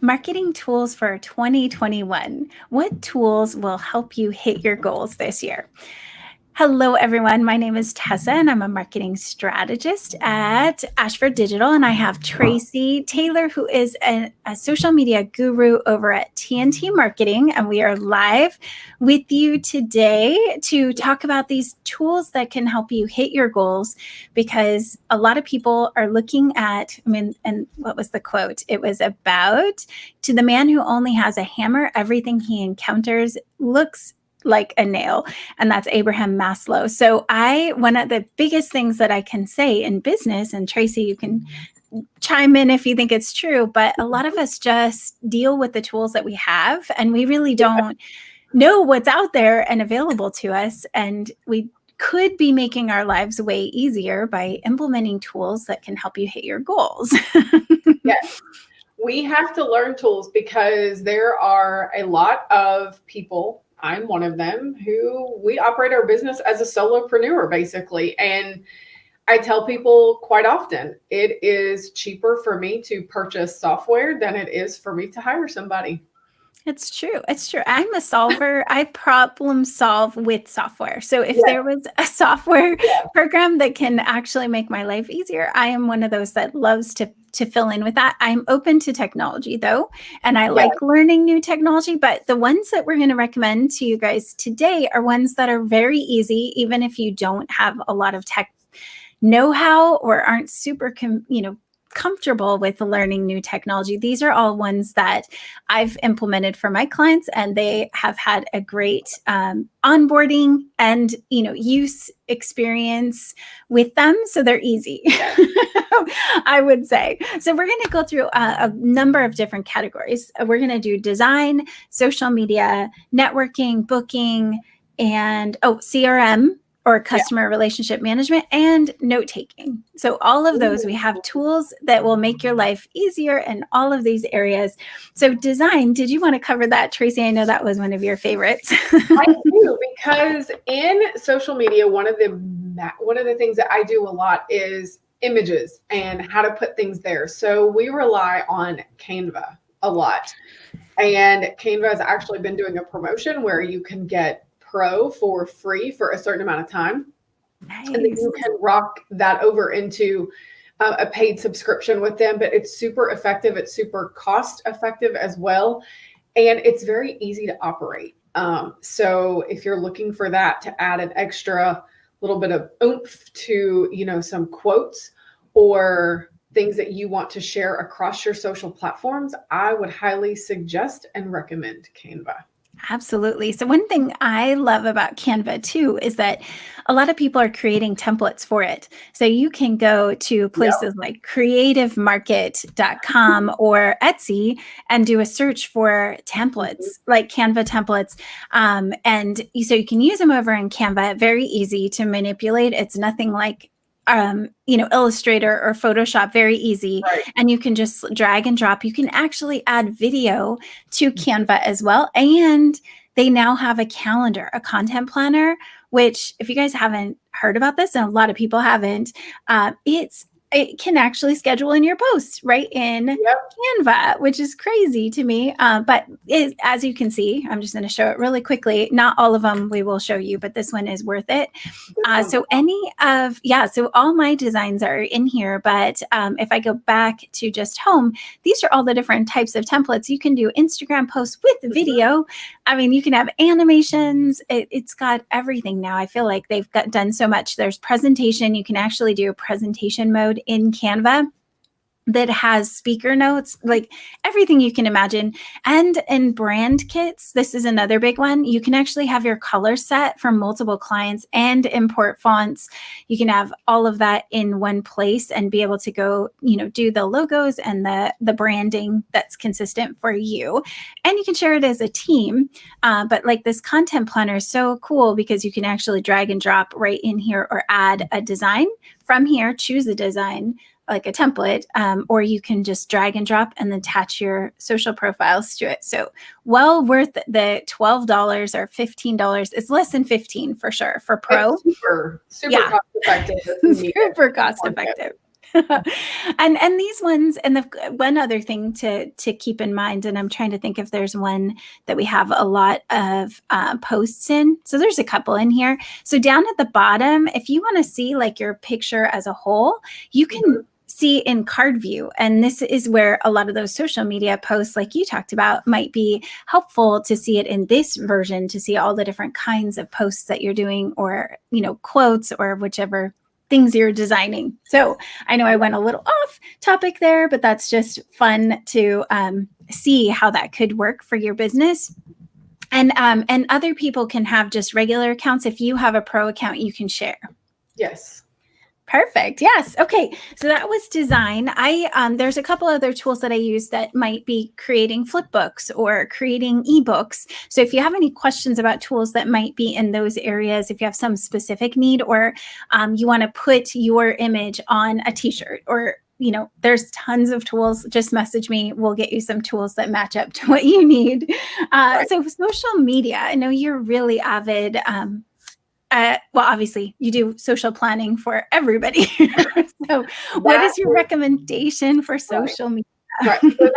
Marketing tools for 2021. What tools will help you hit your goals this year? Hello, everyone. My name is Tessa, and I'm a marketing strategist at Ashford Digital. And I have Tracy Taylor, who is a social media guru over at TNT Marketing. And we are live with you today to talk about these tools that can help you hit your goals, because a lot of people are looking at, and what was the quote? It was about, to the man who only has a hammer, everything he encounters looks like a nail. And that's Abraham Maslow. So one of the biggest things that I can say in business, and Tracy, you can chime in if you think it's true, but a lot of us just deal with the tools that we have, and we really don't know what's out there and available to us. And we could be making our lives way easier by implementing tools that can help you hit your goals. Yes. We have to learn tools because there are a lot of people, I'm one of them, who we operate our business as a solopreneur, basically. And I tell people quite often, it is cheaper for me to purchase software than it is for me to hire somebody. It's true. It's true. I'm a solver. I problem solve with software. So if there was a software program that can actually make my life easier, I am one of those that loves to fill in with that. I'm open to technology though, and I like learning new technology, but the ones that we're going to recommend to you guys today are ones that are very easy, even if you don't have a lot of tech know-how or aren't super comfortable with learning new technology. These are all ones that I've implemented for my clients, and they have had a great onboarding and use experience with them. So they're easy, I would say. So we're going to go through a number of different categories. We're going to do design, social media, networking, booking, and CRM, or customer relationship management, and note-taking. So all of those, we have tools that will make your life easier in all of these areas. So design, did you want to cover that, Tracy? I know that was one of your favorites. I do, because in social media, one of the things that I do a lot is images and how to put things there. So we rely on Canva a lot. And Canva has actually been doing a promotion where you can get Pro for free for a certain amount of time. Nice. And then you can rock that over into a paid subscription with them, but it's super effective. It's super cost effective as well. And it's very easy to operate. So if you're looking for that to add an extra little bit of oomph to, some quotes or things that you want to share across your social platforms, I would highly suggest and recommend Canva. Absolutely. So one thing I love about Canva too is that a lot of people are creating templates for it. So you can go to places like creativemarket.com or Etsy and do a search for templates, like Canva templates. And so you can use them over in Canva. Very easy to manipulate. It's nothing like Illustrator or Photoshop, very easy. Right. And you can just drag and drop. You can actually add video to Canva as well. And they now have a calendar, a content planner, which if you guys haven't heard about this, and a lot of people haven't, it can actually schedule in your posts right in Canva, which is crazy to me. But as you can see, I'm just going to show it really quickly. Not all of them we will show you, but this one is worth it. So all my designs are in here. But if I go back to just home, these are all the different types of templates. You can do Instagram posts with video. I mean, you can have animations. It's got everything now. I feel like they've done so much. There's presentation. You can actually do a presentation mode in Canva that has speaker notes, like everything you can imagine. And in brand kits, this is another big one. You can actually have your color set for multiple clients and import fonts. You can have all of that in one place and be able to go, do the logos and the branding that's consistent for you. And you can share it as a team. But like this content planner is so cool because you can actually drag and drop right in here or add a design from here, choose a design, like a template, or you can just drag and drop and attach your social profiles to it. So well worth the $12 or $15. It's less than $15 for sure for Pro. It's super cost effective. Super cost effective. And these ones, and the one other thing to keep in mind, and I'm trying to think if there's one that we have a lot of posts in. So there's a couple in here. So down at the bottom, if you want to see like your picture as a whole, you can see in card view. And this is where a lot of those social media posts, like you talked about, might be helpful to see it in this version, to see all the different kinds of posts that you're doing, or, quotes, or whichever things you're designing. So I know I went a little off topic there, but that's just fun to see how that could work for your business. And other people can have just regular accounts. If you have a pro account, you can share. Yes. Perfect. Yes. Okay. So that was design. There's a couple other tools that I use that might be creating flipbooks or creating ebooks. So if you have any questions about tools that might be in those areas, if you have some specific need, or you want to put your image on a t-shirt, or there's tons of tools, just message me. We'll get you some tools that match up to what you need. So social media, I know you're really avid. Well, obviously, you do social planning for everybody. So what is your recommendation for social media? Right. So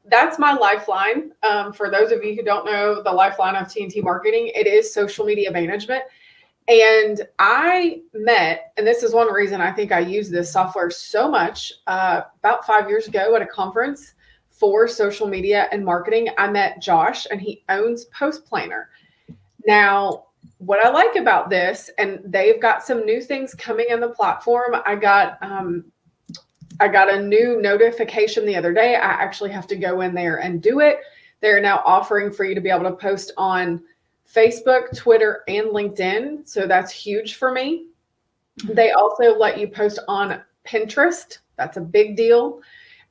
that's my lifeline. For those of you who don't know the lifeline of TNT marketing, it is social media management. And I met, and this is one reason I think I use this software so much, about 5 years ago at a conference for social media and marketing. I met Josh, and he owns Post Planner. Now, what I like about this, and they've got some new things coming in the platform. I got a new notification the other day. I actually have to go in there and do it. They're now offering for you to be able to post on Facebook, Twitter, and LinkedIn. So that's huge for me. They also let you post on Pinterest. That's a big deal.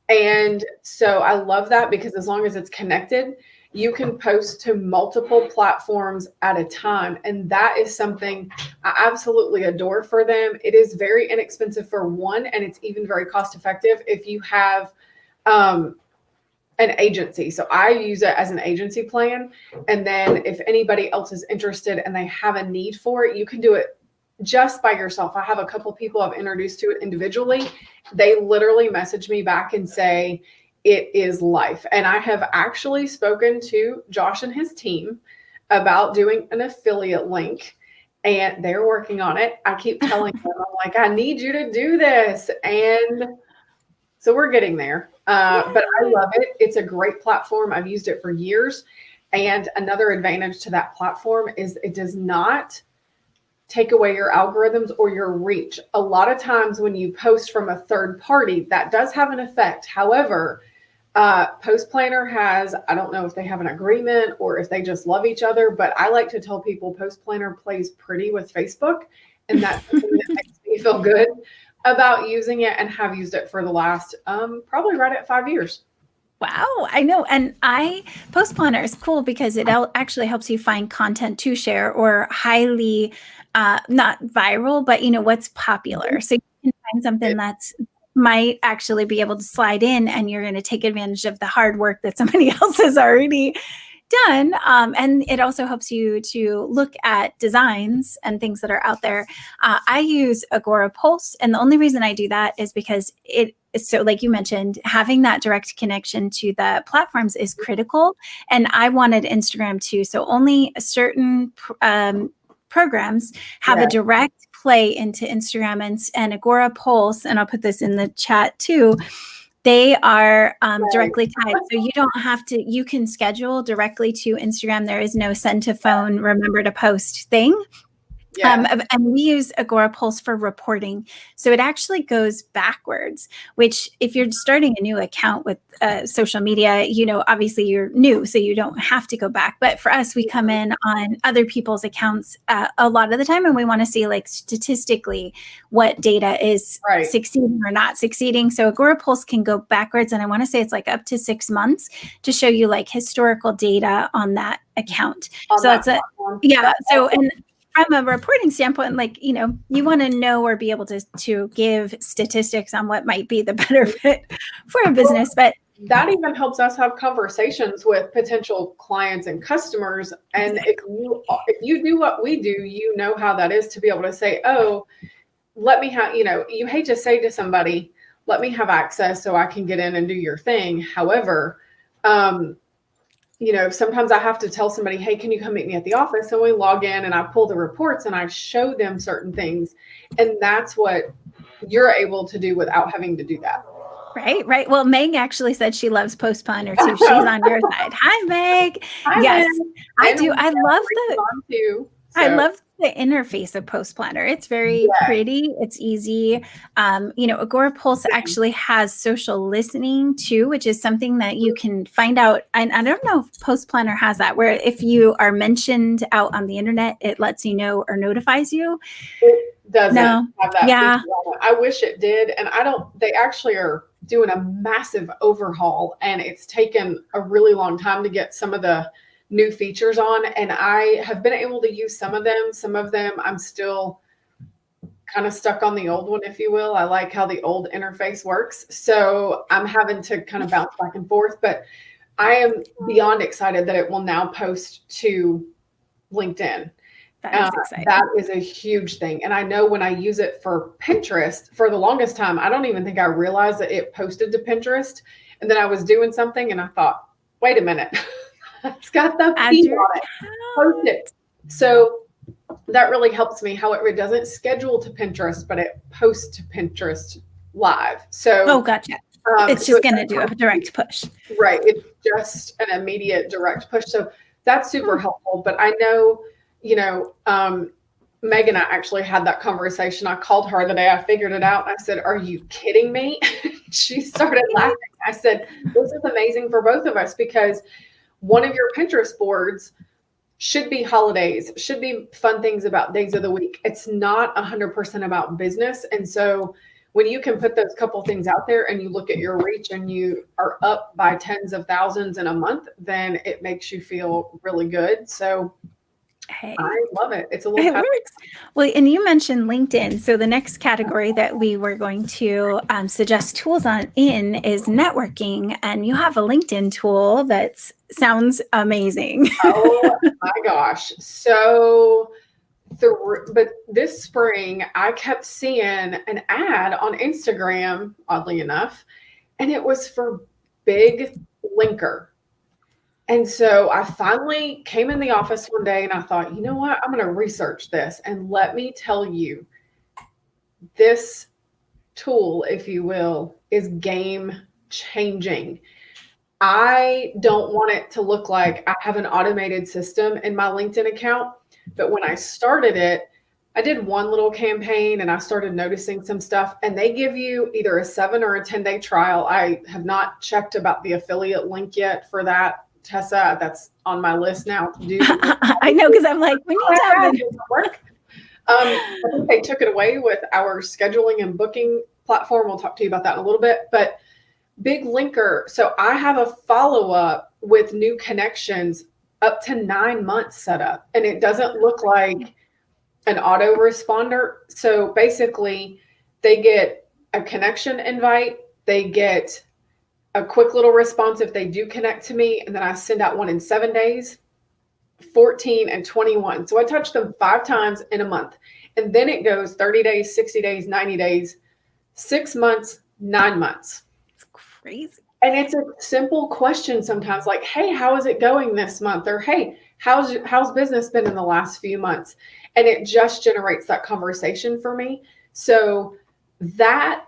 And so I love that, because as long as it's connected, you can post to multiple platforms at a time. And that is something I absolutely adore for them. It is very inexpensive for one, and it's even very cost effective if you have an agency. So I use it as an agency plan. And then if anybody else is interested and they have a need for it, you can do it just by yourself. I have a couple of people I've introduced to it individually. They literally message me back and say, it is life. And I have actually spoken to Josh and his team about doing an affiliate link, and they're working on it. I keep telling them, I'm like, I need you to do this. And so we're getting there. But I love it. It's a great platform. I've used it for years. And another advantage to that platform is it does not take away your algorithms or your reach. A lot of times when you post from a third party, that does have an effect. However, Post Planner has, I don't know if they have an agreement or if they just love each other, but I like to tell people Post Planner plays pretty with Facebook, and that's something that makes me feel good about using it, and have used it for the last probably right at 5 years. Wow, I know. And Post Planner is cool because it actually helps you find content to share, or highly, not viral, but what's popular. So you can find something that's might actually be able to slide in, and you're going to take advantage of the hard work that somebody else has already done. And it also helps you to look at designs and things that are out there. I use Agora Pulse. And the only reason I do that is because so like you mentioned, having that direct connection to the platforms is critical. And I wanted Instagram too. So only certain programs have a direct play into Instagram, and Agora Pulse, and I'll put this in the chat too. They are directly tied. So you don't have to, you can schedule directly to Instagram. There is no send to phone, remember to post thing. And we use Agora Pulse for reporting. So it actually goes backwards, which if you're starting a new account with social media, obviously you're new, so you don't have to go back. But for us, we come in on other people's accounts a lot of the time, and we want to see like statistically what data is succeeding or not succeeding. So Agora Pulse can go backwards. And I want to say it's like up to 6 months to show you like historical data on that account. From a reporting standpoint, like, you want to know or be able to give statistics on what might be the better fit for a business. But that even helps us have conversations with potential clients and customers. And if you do what we do, how that is to be able to say, oh, let me have, you hate to say to somebody, let me have access so I can get in and do your thing. However, sometimes I have to tell somebody, hey, can you come meet me at the office? And we log in and I pull the reports and I show them certain things. And that's what you're able to do without having to do that. Right. Well, Meg actually said she loves Post Planner too. She's on your side. Hi, Meg. Hi, yes, Meg. I do. I love I love the interface of Post Planner. It's very pretty. It's easy. Agorapulse actually has social listening too, which is something that you can find out. And I don't know if Post Planner has that, where if you are mentioned out on the internet, it lets you know or notifies you. It doesn't have that feature on it. I wish it did. And they actually are doing a massive overhaul, and it's taken a really long time to get some of the new features on, and I have been able to use some of them. I'm still kind of stuck on the old one, if you will. I like how the old interface works, so I'm having to kind of bounce back and forth, but I am beyond excited that it will now post to LinkedIn. That is exciting. That is a huge thing. And I know when I use it for Pinterest, for the longest time, I don't even think I realized that it posted to Pinterest. And then I was doing something and I thought, wait a minute, it's got the feed on it. Post it. So that really helps me. However, it doesn't schedule to Pinterest, but it posts to Pinterest live. So gotcha. It's just going to do a direct push. Right. It's just an immediate direct push. So that's super helpful. But I know, Meg and I actually had that conversation. I called her the day I figured it out. I said, are you kidding me? She started laughing. I said, this is amazing for both of us, because one of your Pinterest boards should be holidays, should be fun things about days of the week. It's not 100% about business. And so when you can put those couple things out there and you look at your reach and you are up by tens of thousands in a month, then it makes you feel really good. So I love it. It's a little works. Well, and you mentioned LinkedIn. So the next category that we were going to suggest tools in is networking. And you have a LinkedIn tool that sounds amazing. Oh my gosh. So but this spring, I kept seeing an ad on Instagram, oddly enough, and it was for Big Linker. And so I finally came in the office one day and I thought, you know what? I'm going to research this. And let me tell you, this tool, if you will, is game changing. I don't want it to look like I have an automated system in my LinkedIn account. But when I started it, I did one little campaign and I started noticing some stuff, and they give you either a 7 or a 10-day trial. I have not checked about the affiliate link yet for that, Tessa. That's on my list now to do. I know, because I'm like, we need to have it work. I think they took it away with our scheduling and booking platform. We'll talk to you about that in a little bit. But Big Linker. So I have a follow-up with new connections up to 9 months set up, and it doesn't look like an autoresponder. So basically they get a connection invite, they get a quick little response if they do connect to me, and then I send out one in 7 days, 14 and 21. So I touch them 5 times in a month, and then it goes 30 days, 60 days, 90 days, 6 months, 9 months. It's crazy. And it's a simple question sometimes, like, hey, how is it going this month? Or, hey, how's business been in the last few months? And it just generates that conversation for me. So that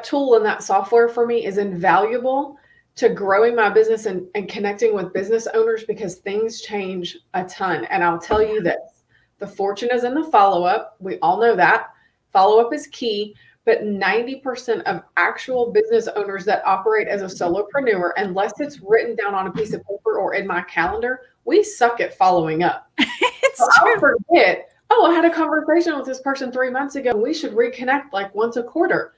tool and that software for me is invaluable to growing my business and connecting with business owners, because things change a ton. And I'll tell you this, the fortune is in the follow-up. We all know that. Follow-up is key. But 90% of actual business owners that operate as a solopreneur, unless it's written down on a piece of paper or in my calendar, we suck at following up. So I'll forget, I had a conversation with this person 3 months ago. We should reconnect like once a quarter.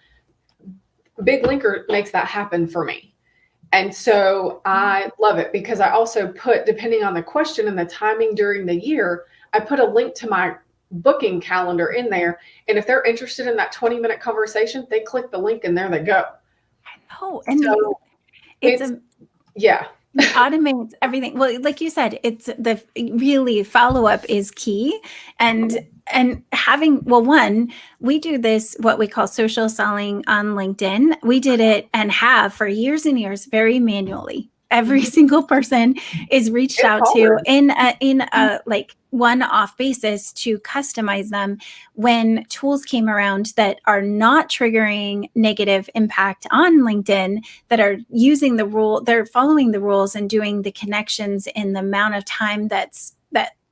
Big Linker makes that happen for me. And so I love it, because I also put, depending on the question and the timing during the year, I put a link to my booking calendar in there. And if they're interested in that 20-minute conversation, they click the link and there they go. I know. And so It automates everything. Well, like you said, it's the really follow-up is key. And having, well, one, we do this, what we call social selling on LinkedIn. We did it and have for years and years, very manually. Every single person is reached It's out to hard. in a like one-off basis to customize them when tools came around that are not triggering negative impact on LinkedIn, that are using the rule, they're following the rules and doing the connections in the amount of time that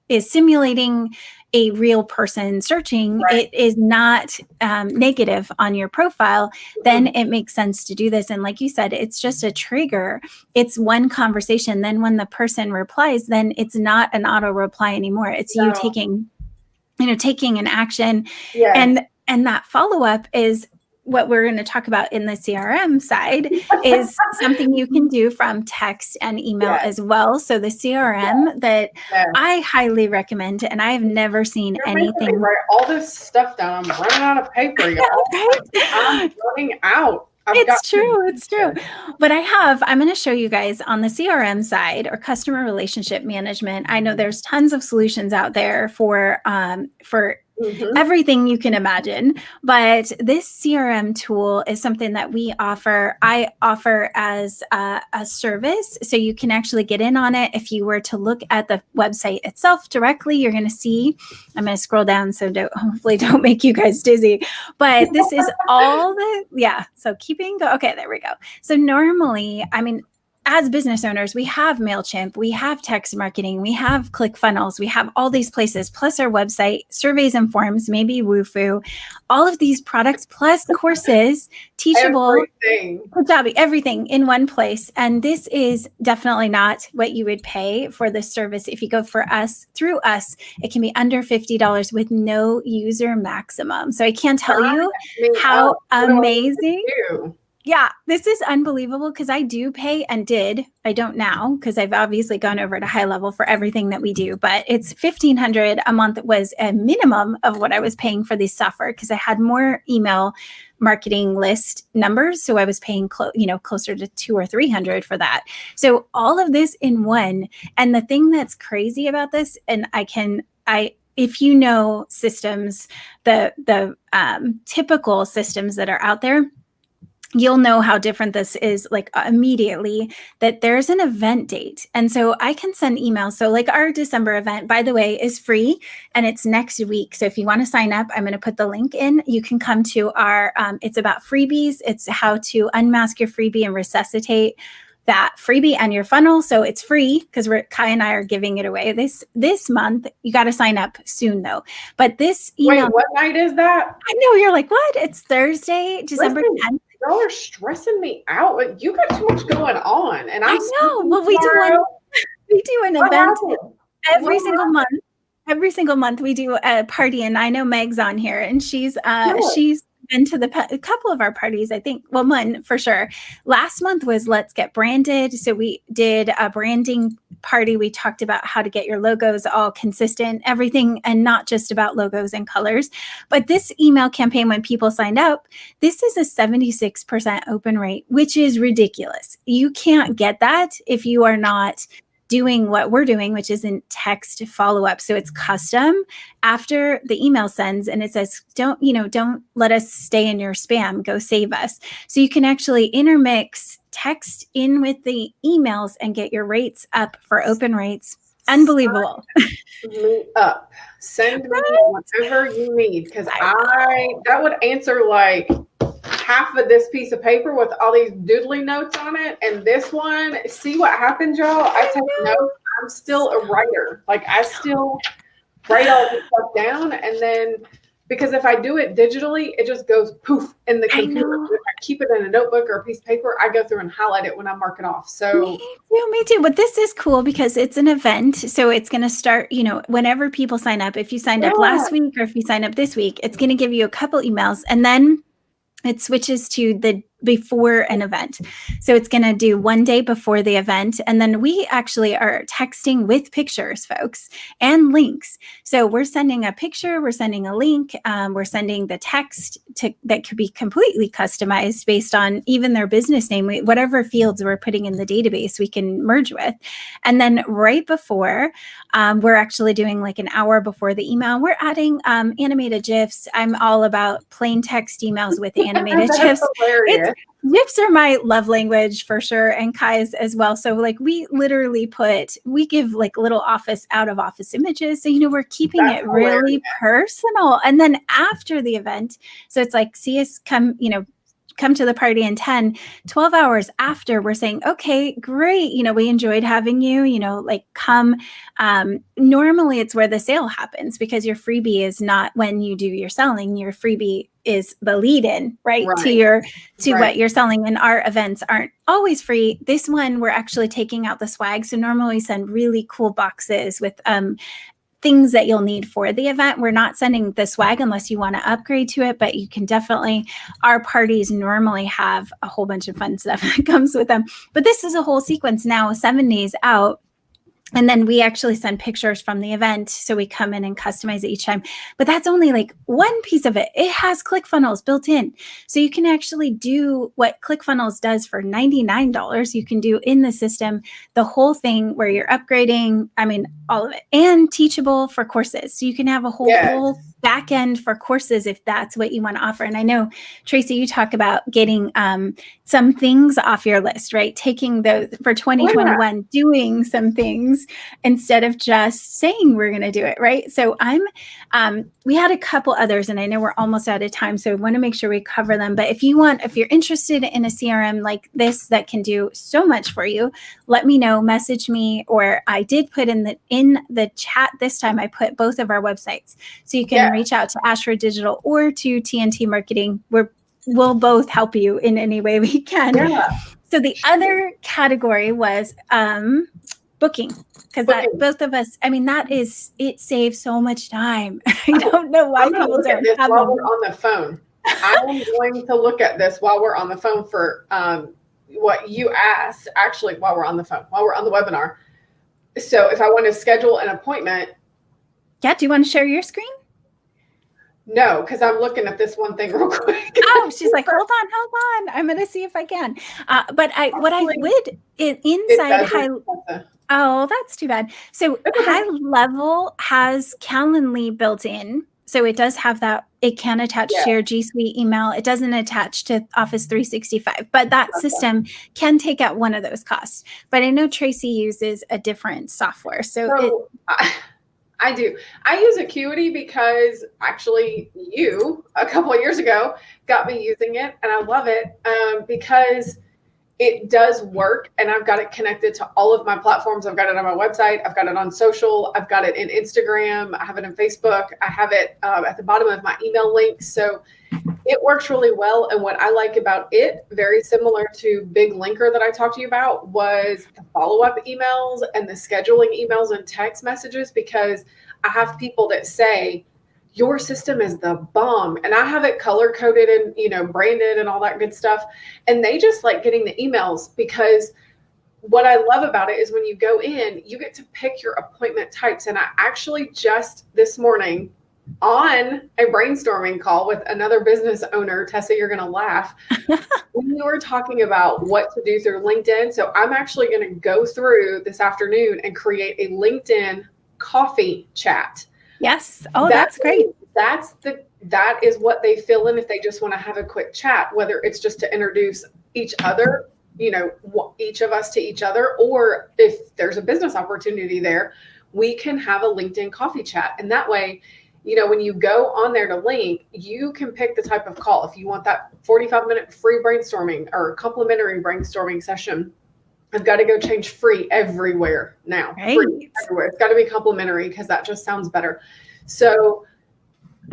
is simulating a real person searching. Right. It is not negative on your profile. Then it makes sense to do this. And like you said, it's just a trigger. It's one conversation. Then when the person replies, then it's not an auto reply anymore. It's you taking an action. Yes. And that follow-up is what we're going to talk about in the CRM side, is something you can do from text and email as well. So the CRM that I highly recommend, and I have never seen anything. Write all this stuff down. I'm running out of paper, y'all. Right? I'm running out. It's true. But I'm going to show you guys on the CRM side, or customer relationship management. I know there's tons of solutions out there for everything you can imagine, but this CRM tool is something that we offer. I offer as a service, so you can actually get in on it. If you were to look at the website itself directly, you're going to see, I'm going to scroll down, so hopefully don't make you guys dizzy, but this is all so okay, there we go. So normally, as business owners, we have MailChimp, we have text marketing, we have ClickFunnels, we have all these places, plus our website, surveys and forms, maybe Woofu, all of these products, plus courses, Teachable, Kajabi, everything in one place. And this is definitely not what you would pay for this service. If you go through us, it can be under $50 with no user maximum. So I can't tell you how amazing. Yeah, this is unbelievable, because I do pay, and I don't now, because I've obviously gone over to high level for everything that we do, but it's $1,500 a month was a minimum of what I was paying for this software, because I had more email marketing list numbers. So I was paying closer to $200 or $300 for that. So all of this in one. And the thing that's crazy about this, and if you know systems, the typical systems that are out there, you'll know how different this is, like immediately, that there's an event date. And so I can send emails. So like our December event, by the way, is free, and it's next week. So if you want to sign up, I'm going to put the link in. You can come to our, it's about freebies. It's how to unmask your freebie and resuscitate that freebie and your funnel. So it's free, because Kai and I are giving it away this month. You got to sign up soon though. But this email. Wait, what night is that? I know, you're like, what? It's Thursday, December 10th. Y'all are stressing me out. You got too much going on, and I know. Well, we do an event every single month. Every single month we do a party, and I know Meg's on here, and she's been to a couple of our parties, I think. Well, one for sure. Last month was Let's Get Branded. So we did a branding party. We talked about how to get your logos all consistent, everything, and not just about logos and colors. But this email campaign, when people signed up, this is a 76% open rate, which is ridiculous. You can't get that if you are not doing what we're doing, which is in text follow-up. So it's custom after the email sends, and it says, don't let us stay in your spam, go save us. So you can actually intermix text in with the emails and get your rates up for open rates. Unbelievable. Me up. Send me whatever you need, because that would answer like half of this piece of paper with all these doodly notes on it, and this one, see what happens, y'all. I take notes. I'm still a writer. Like, I still write all this stuff down, and then because if I do it digitally, it just goes poof in the computer. If I keep it in a notebook or a piece of paper, I go through and highlight it when I mark it off. So me too. But this is cool because it's an event. So it's going to start, whenever people sign up. If you signed up last week, or if you sign up this week, it's going to give you a couple emails, and then it switches to before an event. So it's going to do one day before the event. And then we actually are texting with pictures, folks, and links. So we're sending a picture, we're sending a link, we're sending the text that could be completely customized based on even their business name, whatever fields we're putting in the database, we can merge with. And then right before, we're actually doing like an hour before the email, we're adding animated GIFs. I'm all about plain text emails with animated GIFs. GIFs are my love language for sure, and Kai's as well. So like we literally we give like little out of office images. So, we're keeping it really personal. And then after the event, so it's like, see us come to the party in 12 hours after, we're saying, okay, great. We enjoyed having you, like come. Normally it's where the sale happens, because your freebie is not when you do your selling. Your freebie is the lead in, right? To what you're selling. And our events aren't always free. This one, we're actually taking out the swag. So normally we send really cool boxes with, things that you'll need for the event. We're not sending the swag unless you want to upgrade to it, but you can definitely, our parties normally have a whole bunch of fun stuff that comes with them. But this is a whole sequence now, 7 days out. And then we actually send pictures from the event. So we come in and customize it each time. But that's only like one piece of it. It has ClickFunnels built in. So you can actually do what ClickFunnels does for $99. You can do in the system, the whole thing where you're upgrading, all of it, and teachable for courses. So you can have a whole full back end for courses if that's what you want to offer. And I know, Tracy, you talk about getting some things off your list, right? Taking those for 2021, doing some things instead of just saying we're going to do it, right? So we had a couple others, and I know we're almost out of time, so I want to make sure we cover them. But if you're interested in a CRM like this that can do so much for you, let me know, message me, or I did put in the chat this time, I put both of our websites. So you can reach out to Ashford Digital or to TNT Marketing. We'll both help you in any way we can. Yeah. So the other category was booking, because both of us, it saves so much time. I don't know why people don't have while we're on the phone. I'm going to look at this while we're on the phone for what you asked, actually, while we're on the webinar. So if I want to schedule an appointment. Yeah, do you want to share your screen? No, because I'm looking at this one thing real quick. Oh, she's like, hold on. I'm going to see if I can. But I would inside high. Oh, that's too bad. So High Level has Calendly built in. So it does have that. It can attach to your G Suite email. It doesn't attach to Office 365, but that system can take out one of those costs. But I know Tracy uses a different software. So I do. I use Acuity because actually you, a couple of years ago, got me using it, and I love it because it does work, and I've got it connected to all of my platforms. I've got it on my website. I've got it on social. I've got it in Instagram. I have it in Facebook. I have it at the bottom of my email links. So it works really well. And what I like about it, very similar to Big Linker that I talked to you about, was the follow-up emails and the scheduling emails and text messages, because I have people that say, your system is the bomb. And I have it color-coded and, branded and all that good stuff. And they just like getting the emails, because what I love about it is when you go in, you get to pick your appointment types. And I actually just this morning on a brainstorming call with another business owner, Tessa, you're going to laugh. We were talking about what to do through LinkedIn. So I'm actually going to go through this afternoon and create a LinkedIn coffee chat. Yes. Oh, that's great. That is what they fill in if they just want to have a quick chat, whether it's just to introduce each other, each of us to each other, or if there's a business opportunity there, we can have a LinkedIn coffee chat. And that way, when you go on there to link, you can pick the type of call. If you want that 45-minute free brainstorming or complimentary brainstorming session, I've got to go change free everywhere now. Right. Free everywhere. It's got to be complimentary because that just sounds better. So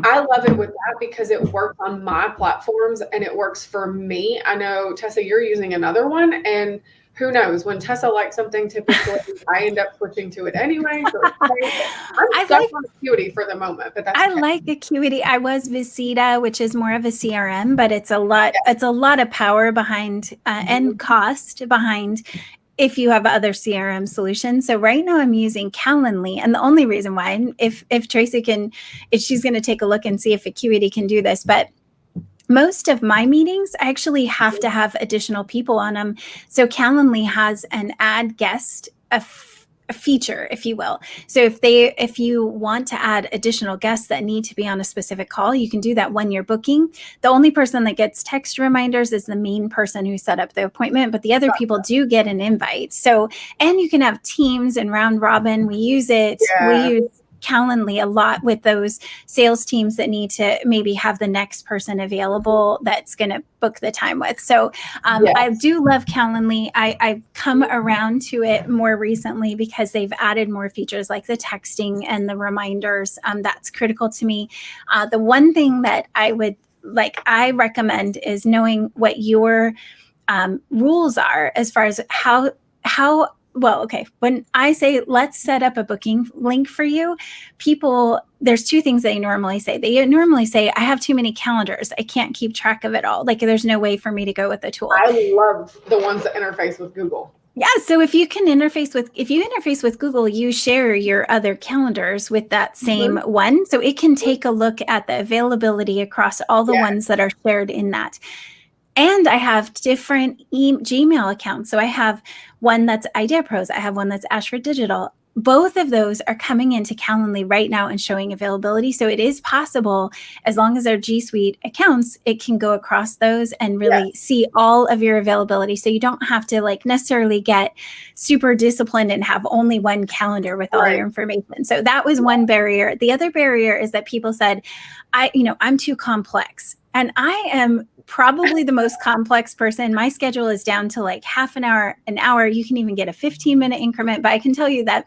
I love it with that because it works on my platforms and it works for me. I know, Tessa, you're using another one. And who knows? When Tessa likes something, typically I end up switching to it anyway. So it's okay. I'm stuck on Acuity for the moment, but that's okay. I like Acuity. I was Visita, which is more of a CRM, but it's a lot. Yeah. It's a lot of power behind and cost behind if you have other CRM solutions. So right now I'm using Calendly, and the only reason why, if Tracy can, if she's going to take a look and see if Acuity can do this, but most of my meetings, I actually have to have additional people on them. So Calendly has an add guest, a feature, if you will. So if you want to add additional guests that need to be on a specific call, you can do that when you're booking. The only person that gets text reminders is the main person who set up the appointment, but the other people do get an invite. So, and you can have teams and round robin. We use it. Yeah. We use Calendly a lot with those sales teams that need to maybe have the next person available that's going to book the time with. So yes. I do love Calendly. I've come around to it more recently because they've added more features like the texting and the reminders. That's critical to me. The one thing that I recommend is knowing what your rules are as far as how well, okay. When I say, let's set up a booking link for you, people, there's two things they normally say. They normally say, I have too many calendars. I can't keep track of it all. Like there's no way for me to go with the tool. I love the ones that interface with Google. Yeah. So if you interface with Google, you share your other calendars with that same one. So it can take a look at the availability across all the ones that are shared in that. And I have different Gmail accounts. So I have one that's Idea Pros. I have one that's Ashford Digital. Both of those are coming into Calendly right now and showing availability. So it is possible, as long as they're G Suite accounts, it can go across those and really see all of your availability. So you don't have to necessarily get super disciplined and have only one calendar with all your information. So that was one barrier. The other barrier is that people said, I'm too complex. And I am probably the most complex person. My schedule is down to half an hour, an hour. You can even get a 15-minute increment. But I can tell you that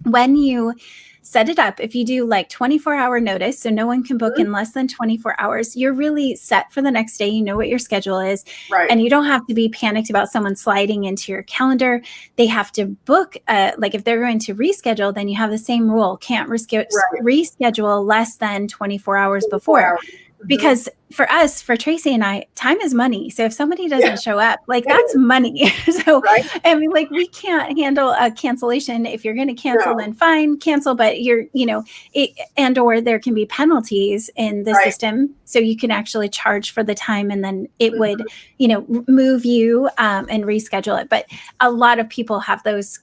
when you set it up, if you do 24-hour notice, so no one can book in less than 24 hours, you're really set for the next day. You know what your schedule is. Right. And you don't have to be panicked about someone sliding into your calendar. They have to book, if they're going to reschedule, then you have the same rule. Can't reschedule less than 24 hours before. Because for us, for Tracy and I, time is money. So if somebody doesn't show up, that's money. So, I mean, we can't handle a cancellation. If you're going to cancel, then fine, cancel. But or there can be penalties in the system. So you can actually charge for the time and then it would, move you and reschedule it. But a lot of people have those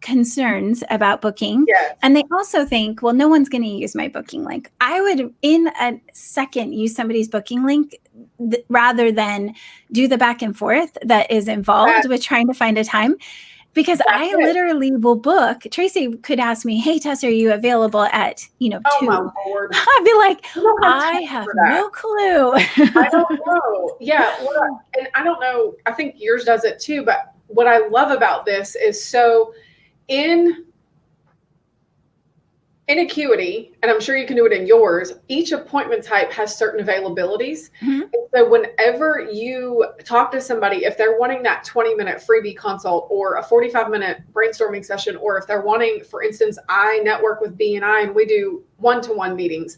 concerns about booking. And they also think, well, no one's going to use my booking link. I would in a second use somebody's booking link rather than do the back and forth that is involved with trying to find a time. Because I literally will book. Tracy could ask me, hey, Tessa, are you available at, 2? My Lord. I'd be like, I have no clue. I don't know. Yeah. And I don't know. I think yours does it too. But what I love about this is in Acuity, and I'm sure you can do it in yours, each appointment type has certain availabilities. And so whenever you talk to somebody, if they're wanting that 20-minute freebie consult or a 45-minute brainstorming session, or if they're wanting, for instance, I network with B&I and we do one-to-one meetings,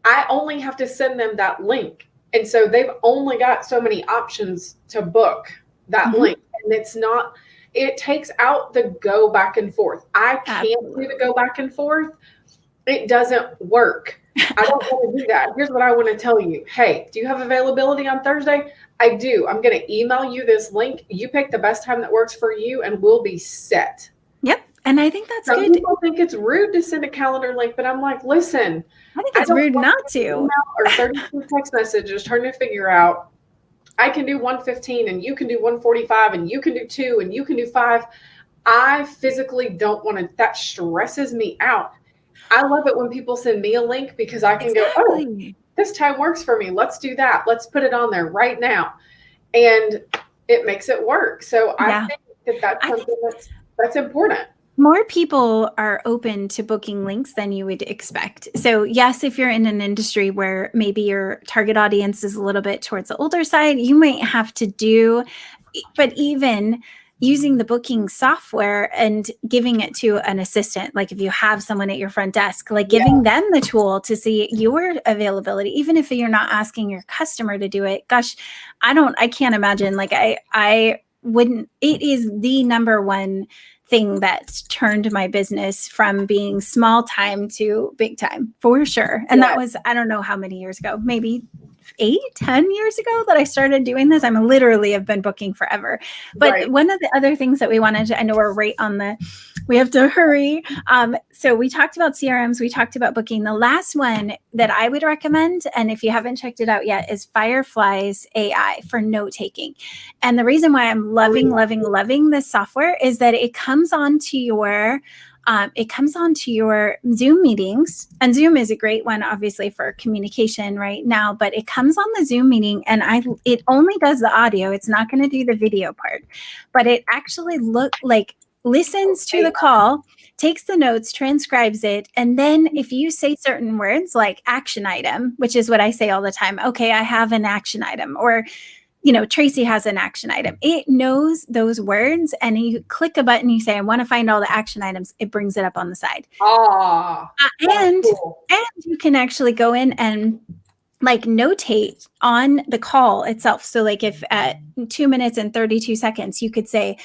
I only have to send them that link. And so they've only got so many options to book that link. And it takes out the go back and forth. I can't do the go back and forth. It doesn't work. I don't want to do that. Here's what I want to tell you. Hey, do you have availability on Thursday? I do. I'm going to email you this link. You pick the best time that works for you and we'll be set. Yep. And I think that's Some good. People think it's rude to send a calendar link, but I'm like, listen. I think it's rude not to. Email or 32 text messages trying to figure out, I can do 1:15 and you can do 1:45 and you can do 2 and you can do 5. I physically don't want to, that stresses me out. I love it when people send me a link because I can go, oh, this time works for me. Let's do that. Let's put it on there right now. And it makes it work. So I think that's something that's important. More people are open to booking links than you would expect. So yes, if you're in an industry where maybe your target audience is a little bit towards the older side, you might have to do but even using the booking software and giving it to an assistant, like if you have someone at your front desk, like giving them the tool to see your availability, even if you're not asking your customer to do it. Gosh, I can't imagine. Like I wouldn't, it is the number one thing that's turned my business from being small time to big time, for sure. And that was, I don't know how many years ago, maybe 8-10 years ago that I started doing this. I'm literally have been booking forever. But one of the other things that we wanted to, I know we're right on the, we have to hurry. So we talked about CRMs, we talked about booking. The last one that I would recommend, and if you haven't checked it out yet, is Firefly's AI for note taking. And the reason why I'm loving this software is that it comes onto your Zoom meetings, and Zoom is a great one, obviously, for communication right now, but it comes on the Zoom meeting and it only does the audio. It's not going to do the video part, but it actually listens to the call, takes the notes, transcribes it. And then if you say certain words like action item, which is what I say all the time, okay, I have an action item, or Tracy has an action item. It knows those words, and you click a button, you say, I want to find all the action items. It brings it up on the side. And you can actually go in and notate on the call itself. So if at 2 minutes and 32 seconds, you could say,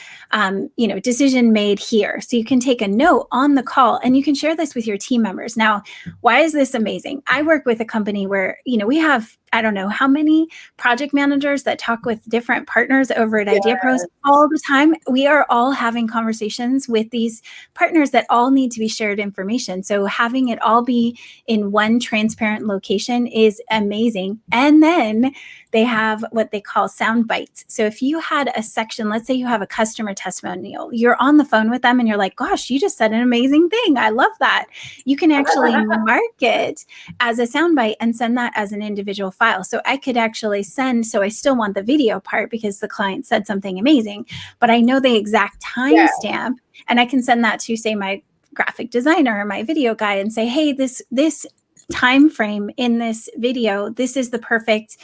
decision made here. So you can take a note on the call and you can share this with your team members. Now, why is this amazing? I work with a company where, we have, I don't know how many project managers that talk with different partners over at Idea Pros all the time. We are all having conversations with these partners that all need to be shared information. So having it all be in one transparent location is amazing. And then they have what they call sound bites. So if you had a section, let's say you have a customer testimonial, you're on the phone with them and you're like, gosh, you just said an amazing thing. I love that. You can actually mark it as a sound bite and send that as an individual file. So I could actually so I still want the video part because the client said something amazing, but I know the exact timestamp and I can send that to, say, my graphic designer or my video guy and say, hey, this time frame in this video, this is the perfect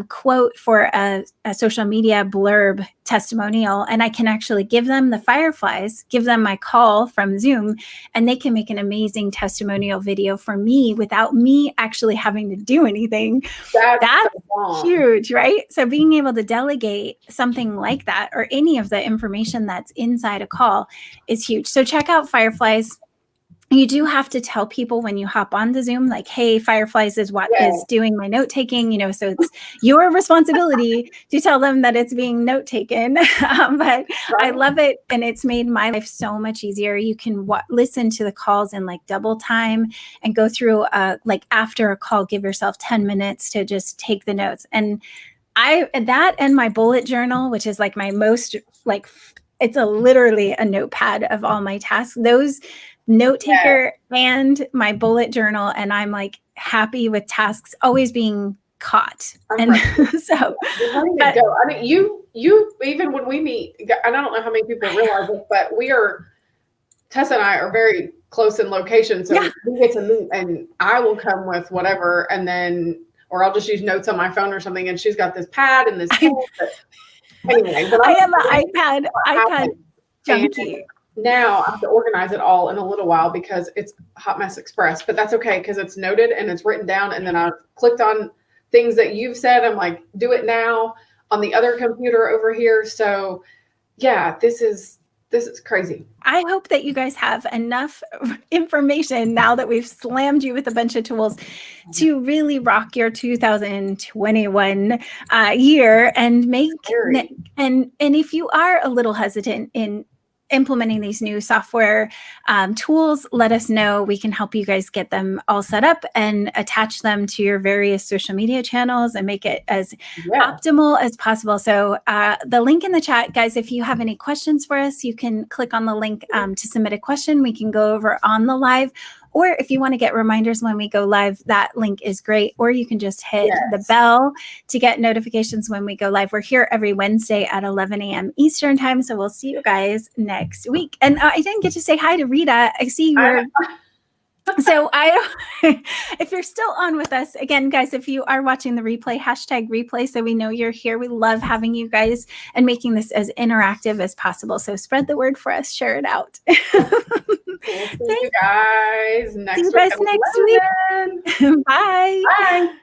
quote for a social media blurb testimonial. And I can actually give them the Fireflies, give them my call from Zoom, and they can make an amazing testimonial video for me without me actually having to do anything. That's huge, right? So being able to delegate something like that, or any of the information that's inside a call, is huge. So check out Fireflies. You do have to tell people when you hop on the Zoom, like, hey, Fireflies is what is doing my note taking, so it's your responsibility to tell them that it's being note taken. But I love it. And it's made my life so much easier. You can listen to the calls in double time and go through, after a call, give yourself 10 minutes to just take the notes. And that and my bullet journal, which is my most, it's literally a notepad of all my tasks. Those note taker and my bullet journal, and I'm happy with tasks always being caught. And so I mean, you even when we meet, and I don't know how many people realize this, but Tessa and I are very close in location, so we get to meet, and I will come with whatever, and then, or I'll just use notes on my phone or something, and she's got this pad and this pen. Anyway, but I am an iPad junkie. Now I have to organize it all in a little while because it's Hot Mess Express, but that's okay because it's noted and it's written down. And then I've clicked on things that you've said. I'm like, do it now on the other computer over here. So yeah, this is crazy. I hope that you guys have enough information now that we've slammed you with a bunch of tools to really rock your 2021 year and make, and if you are a little hesitant in implementing these new software tools, let us know. We can help you guys get them all set up and attach them to your various social media channels and make it as optimal as possible. So the link in the chat, guys, if you have any questions for us, you can click on the link to submit a question. We can go over on the live. Or if you want to get reminders when we go live, that link is great. Or you can just hit the bell to get notifications when we go live. We're here every Wednesday at 11 a.m. Eastern time. So we'll see you guys next week. And I didn't get to say hi to Rita. I see you were So if you're still on with us, again, guys, if you are watching the replay, #replay, so we know you're here. We love having you guys and making this as interactive as possible. So spread the word for us, share it out. We'll see you guys next See you week. guys next week. Bye. Bye.